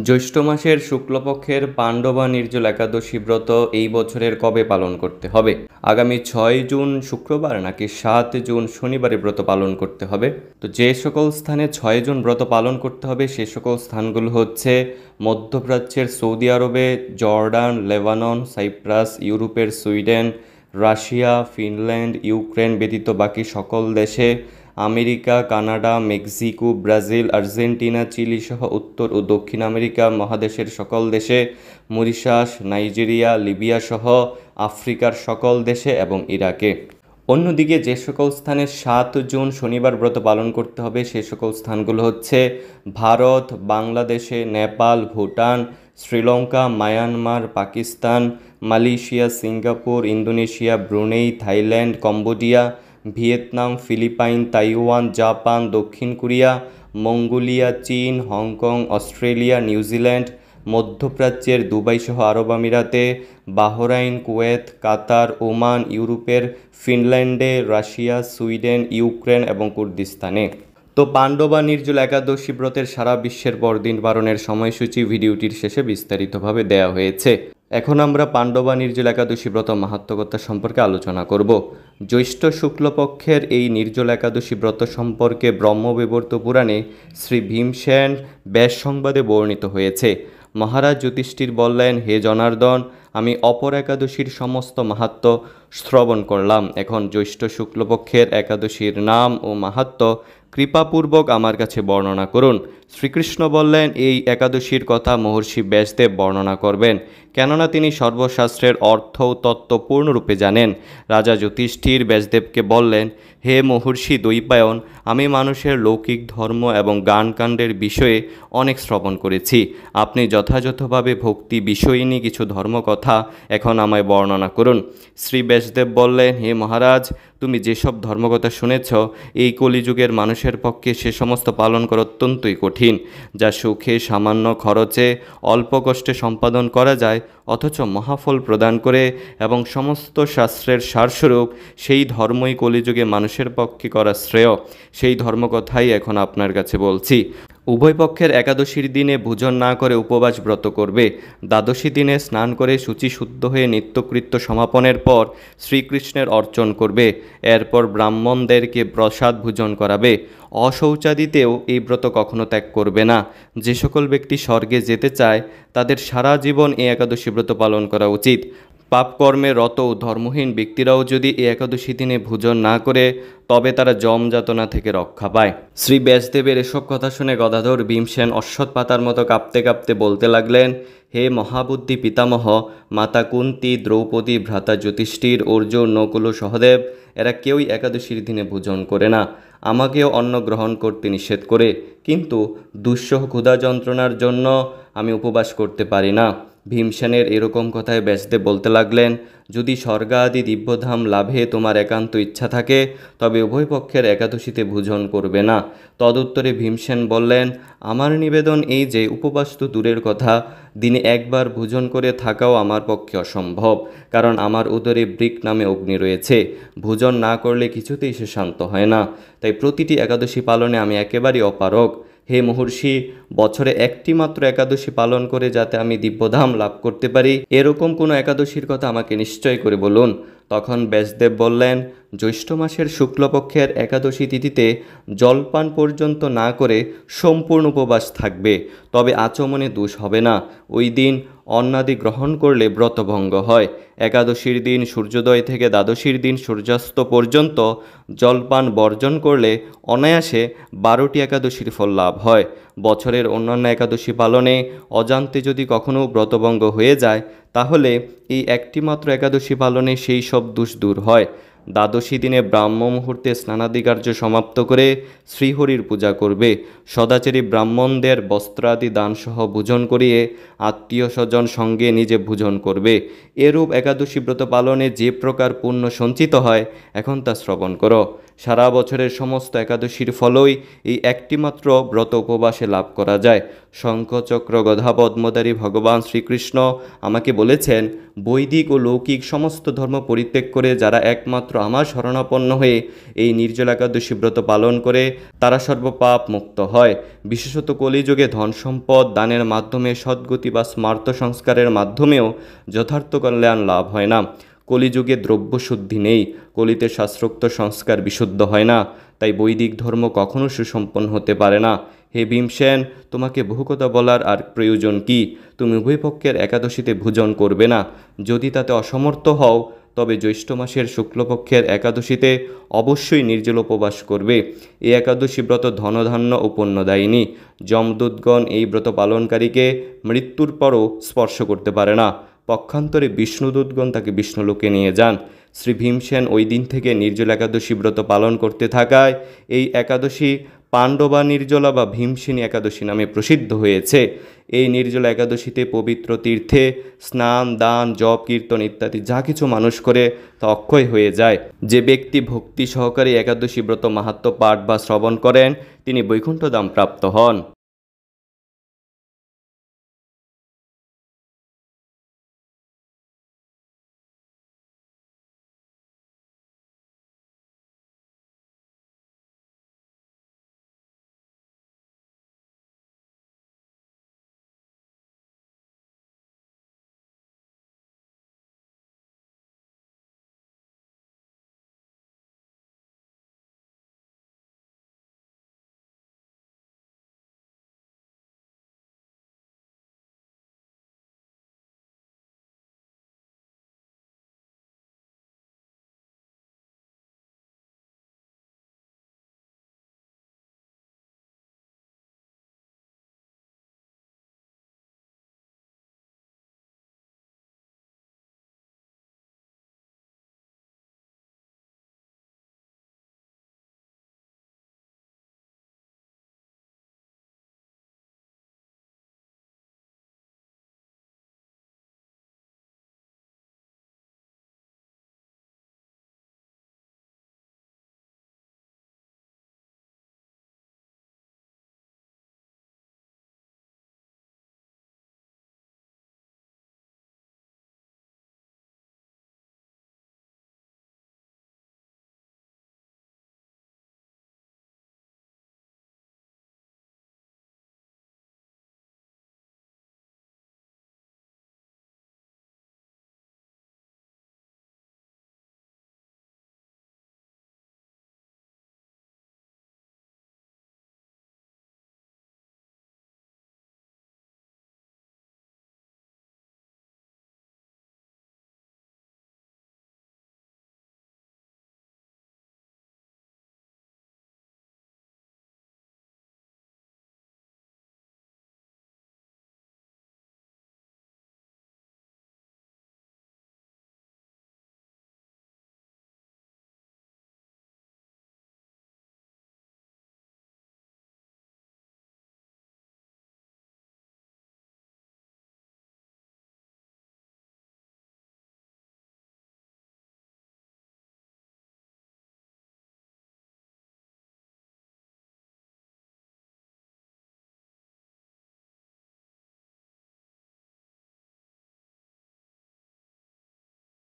জ্যৈষ্ঠ মাসের শুক্লপক্ষের পাণ্ডবা নির্জল একাদশী ব্রত এই বছরের কবে পালন করতে হবে? আগামী 6 জুন শুক্রবার নাকি 7 জুন শনিবারে ব্রত পালন করতে হবে? তো যে সকল স্থানে 6 জুন ব্রত পালন করতে হবে সে সকল স্থানগুলো হচ্ছে মধ্যপ্রাচ্যের সৌদি আরবে, জর্ডান, লেবানন, সাইপ্রাস, ইউরোপের সুইডেন, রাশিয়া, ফিনল্যান্ড, ইউক্রেন ব্যতীত বাকি সকল দেশে, America, Canada, Mexico, Brazil, Argentina, Chile সহ উত্তর ও দক্ষিণ আমেরিকা মহাদেশের সকল দেশে, মরিশাস, নাইজেরিয়া, লিবিয়া সহ আফ্রিকার সকল দেশে এবং ইরাকে। অন্যদিকে যে সকল স্থানে 7 জুন শনিবার ব্রত পালন করতে হবে সে সকল স্থানগুলো হচ্ছে ভারত, বাংলাদেশে, Nepal, Bhutan, Sri Lanka, Myanmar, Pakistan, Malaysia, Singapore, Indonesia, Brunei, Thailand, Cambodia, Vietnam, Philippine, Taiwan, Japan, দক্ষিণ কোরিয়া, মঙ্গোলিয়া, চীন, হংকং, অস্ট্রেলিয়া, নিউজিল্যান্ড, মধ্যপ্রাচ্যের দুবাই সহ আরব আমিরাতে, বাহরাইন, কুয়েত, কাতার, ওমান, ইউরোপের ফিনল্যান্ডে, রাশিয়া, সুইডেন, ইউক্রেন এবং কুর্দিস্তানে। তো পাণ্ডবা নির্জল একাদশী ব্রতের সারা বিশ্বের বড়দিন পালনের সময়সূচি ভিডিওটির শেষে বিস্তারিতভাবে দেওয়া হয়েছে। এখন আমরা পাণ্ডবা নির্জল একাদশী ব্রত মাহাত্ম্যকথা সম্পর্কে আলোচনা করব। জ্যৈষ্ঠ শুক্লপক্ষের এই নির্জল একাদশী ব্রত সম্পর্কে ব্রহ্মবিবর্ত পুরাণে শ্রী ভীমসেন ব্যাস সংবাদে বর্ণিত হয়েছে। মহারাজ যুধিষ্ঠির বললেন, হে জনার্দন, আমি অপর একাদশীর সমস্ত মাহাত্ম্য শ্রবণ করলাম। এখন জ্যৈষ্ঠ শুক্লপক্ষের একাদশীর নাম ও মাহাত্ম্য কৃপাপূর্বক আমার কাছে বর্ণনা করুন। শ্রীকৃষ্ণ বললেন, এই একাদশীর কথা মহর্ষি ব্যাসদেব বর্ণনা করবেন, কেননা তিনি সর্বশাস্ত্রের অর্থ ও তত্ত্ব পূর্ণরূপে জানেন। রাজা যুধিষ্ঠির ব্যাসদেবকে বললেন, হে মহর্ষি দ্বৈপায়ন, আমি মানুষের লৌকিক ধর্ম এবং জ্ঞানকাণ্ডের বিষয়ে অনেক শ্রবণ করেছি। আপনি যথাযথভাবে ভক্তি বিষয়িনী কিছু ধর্মকথা এখন আমায় বর্ণনা করুন। শ্রী ব্যাসদেব বললেন, হে মহারাজ, তুমি যেসব ধর্মকথা শুনেছ এই কলিযুগের মানুষের পক্ষে সে সমস্ত পালন করা অত্যন্তই কঠিন, যা সুখে সামান্য খরচে অল্প কষ্টে সম্পাদন করা যায় অথচ মহাফল প্রদান করে এবং সমস্ত শাস্ত্রের সারস্বরূপ সেই ধর্মই কলিযুগে মানুষের পক্ষে করা শ্রেয়। সেই ধর্মকথাই এখন আপনার কাছে বলছি। উভয় পক্ষের একাদশীর দিনে ভোজন না করে উপবাস ব্রত করবে। দ্বাদশী দিনে স্নান করে শুচি শুদ্ধ হয়ে নিত্যকৃত্য সমাপনের পর শ্রীকৃষ্ণের অর্চন করবে। এরপর ব্রাহ্মণদেরকে প্রসাদ ভোজন করাবে। অশৌচাদিতেও এই ব্রত কখনো ত্যাগ করবে না। যে সকল ব্যক্তি স্বর্গে যেতে চায় তাদের সারা জীবন এই একাদশী ব্রত পালন করা উচিত। পাপকর্মে রত ও ধর্মহীন ব্যক্তিরাও যদি এই একাদশী দিনে ভোজন না করে তবে তারা যম যাতনা থেকে রক্ষা পায়। শ্রী ব্যাসদেবের এসব কথা শুনে গদাধর ভীমসেন অশ্বত্থ পাতার মতো কাঁপতে কাঁপতে বলতে লাগলেন, হে মহাবুদ্ধি পিতামহ, মাতা কুন্তী, দ্রৌপদী, ভ্রাতা যুধিষ্ঠির, অর্জুন, নকুল ও সহদেব এরা কেউই একাদশীর দিনে ভোজন করে না। আমাকেও অন্ন গ্রহণ করতে নিষেধ করে, কিন্তু দুঃসহ ক্ষুধা যন্ত্রণার জন্য আমি উপবাস করতে পারি না। ভীমসেনের এরকম কথায় ব্যাসদেব বলতে লাগলেন, যদি স্বর্গাদি দিব্যধাম লাভে তোমার একান্ত ইচ্ছা থাকে তবে উভয় পক্ষের একাদশীতে ভোজন করবে না। তদুত্তরে ভীমসেন বললেন, আমার নিবেদন এই যে উপবাস তো দূরের কথা, দিনে একবার ভোজন করে থাকাও আমার পক্ষে অসম্ভব, কারণ আমার উদরে বৃক নামে অগ্নি রয়েছে। ভোজন না করলে কিছুতেই সে শান্ত হয় না। তাই প্রতিটি একাদশী পালনে আমি একেবারেই অপারগ। হে মহর্ষি, বছরে একটি মাত্র একাদশী পালন করে যাতে আমি দিব্যধাম লাভ করতে পারি এরকম কোনো একাদশীর কথা আমাকে নিশ্চয় করে বলুন। তখন ব্যাসদেব বললেন, জ্যৈষ্ঠ মাসের শুক্লপক্ষের একাদশী তিথিতে জলপান পর্যন্ত না করে সম্পূর্ণ উপবাস থাকবে, তবে আচমনে দোষ হবে না। ওই দিন অন্নাদি গ্রহণ করলে ব্রতভঙ্গ হয়। একাদশীর দিন সূর্যোদয় থেকে দ্বাদশীর দিন সূর্যাস্ত পর্যন্ত জলপান বর্জন করলে অনায়াসে 12টি একাদশীর ফল লাভ হয়। বছরের অন্যান্য একাদশী পালনে অজান্তে যদি কখনও ব্রতভঙ্গ হয়ে যায় তাহলে এই একটি মাত্র একাদশী পালনে সেই সব দোষ দূর হয়। দ্বাদশী দিনে ব্রাহ্ম মুহূর্তে স্নানাদি কার্য সমাপ্ত করে শ্রীহরির পূজা করবে। সদাচারী ব্রাহ্মণদের বস্ত্রাদি দানসহ ভোজন করিয়ে আত্মীয় স্বজন সঙ্গে নিজে ভোজন করবে। এরূপ একাদশী ব্রত পালনে যে প্রকার পুণ্য সঞ্চিত হয় এখন তা শ্রবণ করো। সারা বছরের সমস্ত একাদশীর ফলই এই একটিমাত্র ব্রত উপবাসে লাভ করা যায়। শঙ্খচক্র গদা পদ্মধারী ভগবান শ্রীকৃষ্ণ আমাকে বলেছেন, বৈদিক ও লৌকিক সমস্ত ধর্ম পরিত্যাগ করে যারা একমাত্র শুধুমাত্র আমার শরণাপন্ন হয়ে এই নির্জলা একাদশী ব্রত পালন করে তারা সর্বপাপ মুক্ত হয়। বিশেষত কলিযুগে ধন সম্পদ দানের মাধ্যমে সদ্গতি বা স্মার্ত সংস্কারের মাধ্যমেও যথার্থ কল্যাণ লাভ হয় না। কলিযুগে দ্রব্য শুদ্ধি নেই, কলিতে শাস্ত্রোক্ত সংস্কার বিশুদ্ধ হয় না, তাই বৈদিক ধর্ম কখনো সুসম্পন্ন হতে পারে না। হে ভীমসেন, তোমাকে বহু কথা বলার আর প্রয়োজন কি? তুমি উভয় পক্ষের একাদশীতে ভোজন করবে না। যদি তাতে অসমর্থ হও তবে জ্যৈষ্ঠ মাসের শুক্লপক্ষের একাদশীতে অবশ্যই নির্জল উপবাস করবে। এই একাদশী ব্রত ধনধান্য ও পুণ্যদায়িনী। যমদূতগণ এই ব্রত পালনকারীকে মৃত্যুর পরও স্পর্শ করতে পারে না। পক্ষান্তরে বিষ্ণুদূতগণ তাকে বিষ্ণুলোকে নিয়ে যান। শ্রী ভীমসেন ওই দিন থেকে নির্জলা একাদশী ব্রত পালন করতে থাকায় এই একাদশী পাণ্ডবা নির্জলা বা ভীমসেনী একাদশী নামে প্রসিদ্ধ হয়েছে। এই নির্জলা একাদশীতে পবিত্র তীর্থে স্নান, দান, জপ, কীর্তন ইত্যাদি যা কিছু মানুষ করে তা অক্ষয় হয়ে যায়। যে ব্যক্তি ভক্তি সহকারে একাদশী ব্রত মাহাত্ম্য পাঠ বা শ্রবণ করেন তিনি বৈকুণ্ঠধাম প্রাপ্ত হন।